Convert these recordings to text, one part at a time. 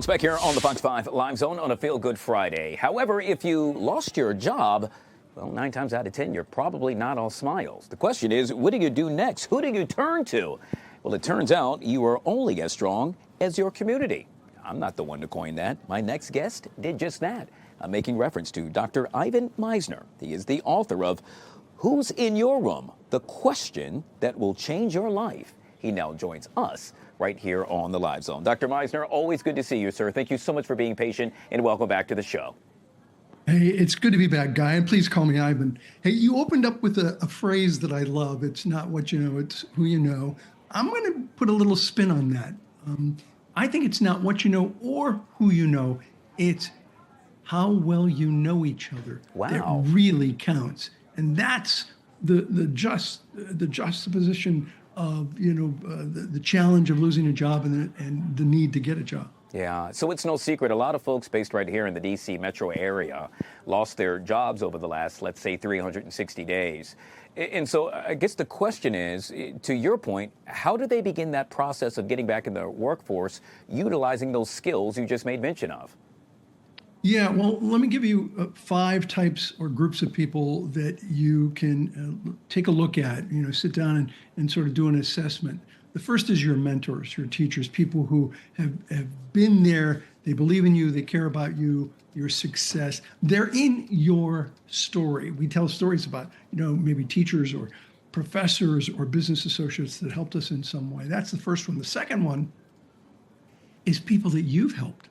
It's back here on the Fox 5 Live Zone on a Feel Good Friday. However, if you lost your job, well, 9 times out of 10, you're probably not all smiles. The question is, what do you do next? Who do you turn to? Well, it turns out you are only as strong as your community. I'm not the one to coin that. My next guest did just that. I'm making reference to Dr. Ivan Misner. He is the author of Who's in Your Room? The Question That Will Change Your Life. He now joins us right here on the Live Zone. Dr. Misner, always good to see you, sir. Thank you so much for being patient, and welcome back to the show. Hey, it's good to be back, Guy, and please call me Ivan. Hey, you opened up with a phrase that I love. It's not what you know, it's who you know. I'm going to put a little spin on that. I think it's not what you know or who you know. It's how well you know each other. Wow. That really counts. And that's the juxtaposition of, the challenge of losing a job and the need to get a job. Yeah, so it's no secret. A lot of folks based right here in the D.C. metro area lost their jobs over the last, let's say, 360 days. And so I guess the question is, to your point, how do they begin that process of getting back in the workforce, utilizing those skills you just made mention of? Yeah, well, let me give you 5 types or groups of people that you can take a look at, sit down and sort of do an assessment. The first is your mentors, your teachers, people who have been there, they believe in you, they care about you, your success. They're in your story. We tell stories about, maybe teachers or professors or business associates that helped us in some way. That's the first one. The second one is people that you've helped.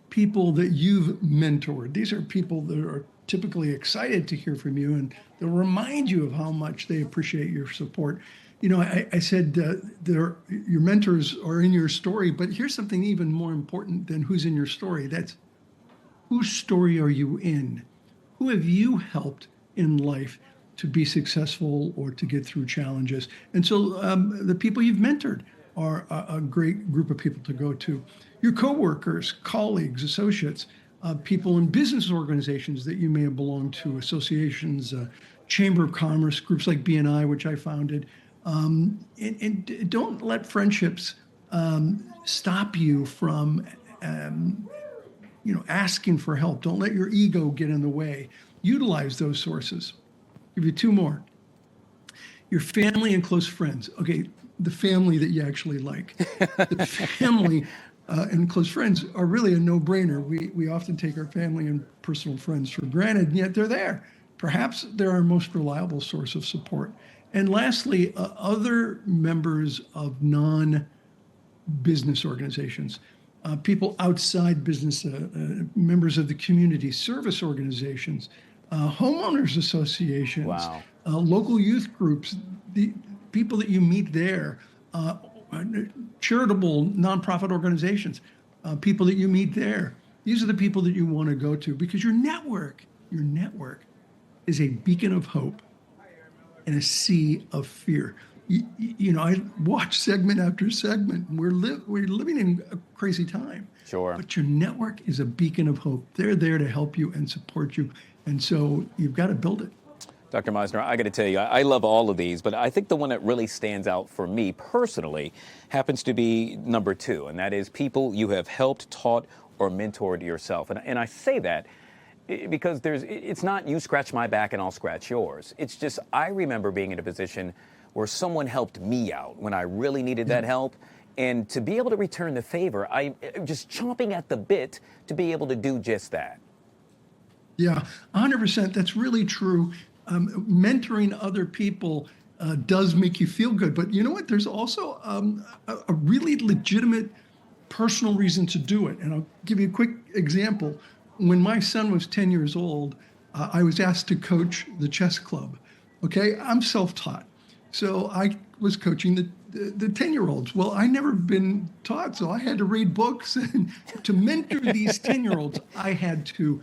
People that you've mentored. These are people that are typically excited to hear from you, and they'll remind you of how much they appreciate your support. I said your mentors are in your story, but here's something even more important than who's in your story. That's whose story are you in? Who have you helped in life to be successful or to get through challenges? And so the people you've mentored are a great group of people to go to. Your coworkers, colleagues, associates, people in business organizations that you may have belonged to, associations, Chamber of Commerce, groups like BNI, which I founded. And don't let friendships stop you from, asking for help. Don't let your ego get in the way. Utilize those sources. I'll give you 2 more. Your family and close friends. Okay, the family that you actually like. The family and close friends are really a no-brainer. We often take our family and personal friends for granted, and yet they're there. Perhaps they're our most reliable source of support. And lastly, other members of non-business organizations, people outside business, members of the community, service organizations, homeowners associations, wow. Local youth groups, the people that you meet there, charitable nonprofit organizations, people that you meet there. These are the people that you want to go to because your network is a beacon of hope in a sea of fear. I watch segment after segment. We're living in a crazy time. Sure. But your network is a beacon of hope. They're there to help you and support you. And so you've got to build it. Dr. Misner, I got to tell you, I love all of these, but I think the one that really stands out for me personally happens to be number 2, and that is people you have helped, taught, or mentored yourself. And I say that because it's not you scratch my back and I'll scratch yours. It's just I remember being in a position where someone helped me out when I really needed that help. And to be able to return the favor, I'm just chomping at the bit to be able to do just that. Yeah, 100%. That's really true. Mentoring other people does make you feel good. But you know what? There's also a really legitimate personal reason to do it. And I'll give you a quick example. When my son was 10 years old, I was asked to coach the chess club. Okay, I'm self-taught. So I was coaching the 10-year-olds. Well, I never been taught, so I had to read books. And to mentor these 10-year-olds, I had to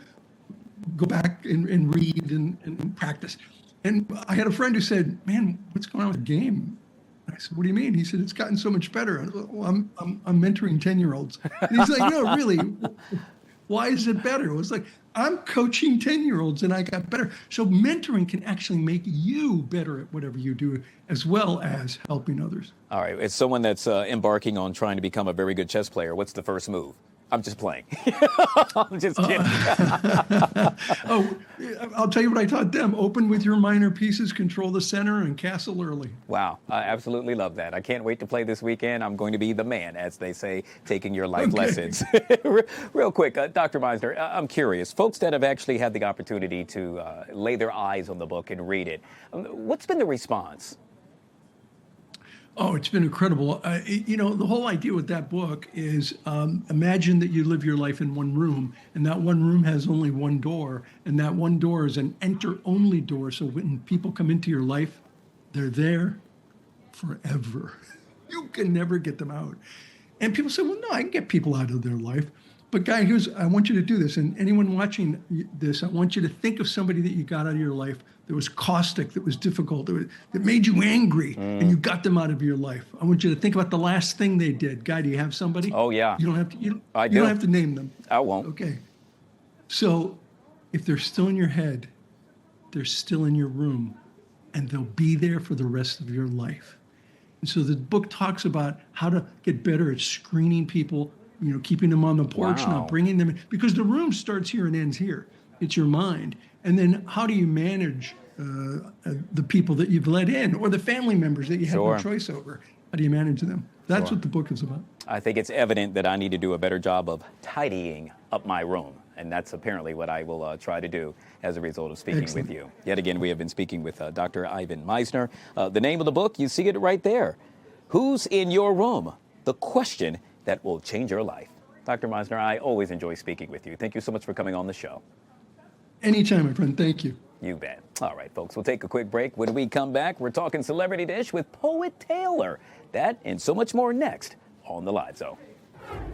go back and read and practice. And I had a friend who said, "Man, what's going on with the game?" I said, "What do you mean?" He said, "It's gotten so much better." I said, "Well, I'm mentoring 10-year-olds." And he's like, "No, really, why is it better?" It was like, I'm coaching 10-year-olds and I got better. So mentoring can actually make you better at whatever you do, as well as helping others. All right, as someone that's embarking on trying to become a very good chess player, what's the first move? I'm just playing. I'm just kidding. Oh, I'll tell you what I taught them. Open with your minor pieces, control the center, and castle early. Wow, I absolutely love that. I can't wait to play this weekend. I'm going to be the man, as they say, taking your life lessons. Real quick, Dr. Misner, I'm curious. Folks that have actually had the opportunity to lay their eyes on the book and read it, what's been the response? Oh, it's been incredible. The whole idea with that book is imagine that you live your life in one room, and that one room has only one door, and that one door is an enter-only door. So when people come into your life, they're there forever. You can never get them out. And people say, well, no, I can get people out of their life. But Guy, I want you to do this. And anyone watching this, I want you to think of somebody that you got out of your life that was caustic, that was difficult, that made you angry, and you got them out of your life. I want you to think about the last thing they did. Guy, do you have somebody? Oh, yeah. You don't have to. You I don't do. have to name them. I won't. Okay. So, if they're still in your head, they're still in your room, and they'll be there for the rest of your life. And so the book talks about how to get better at screening people, keeping them on the porch, Wow. not bringing them in, because the room starts here and ends here. It's your mind. And then how do you manage the people that you've let in, or the family members that you have Sure. no choice over? How do you manage them? That's Sure. what the book is about. I think it's evident that I need to do a better job of tidying up my room. And that's apparently what I will try to do as a result of speaking Excellent. with you. Yet again, we have been speaking with Dr. Ivan Misner. The name of the book, you see it right there. Who's in your room? The question that will change your life. Dr. Misner, I always enjoy speaking with you. Thank you so much for coming on the show. Anytime, my friend. Thank you. You bet. All right, folks, we'll take a quick break. When we come back, we're talking Celebrity Dish with Poet Taylor. That and so much more next on The Live Zone.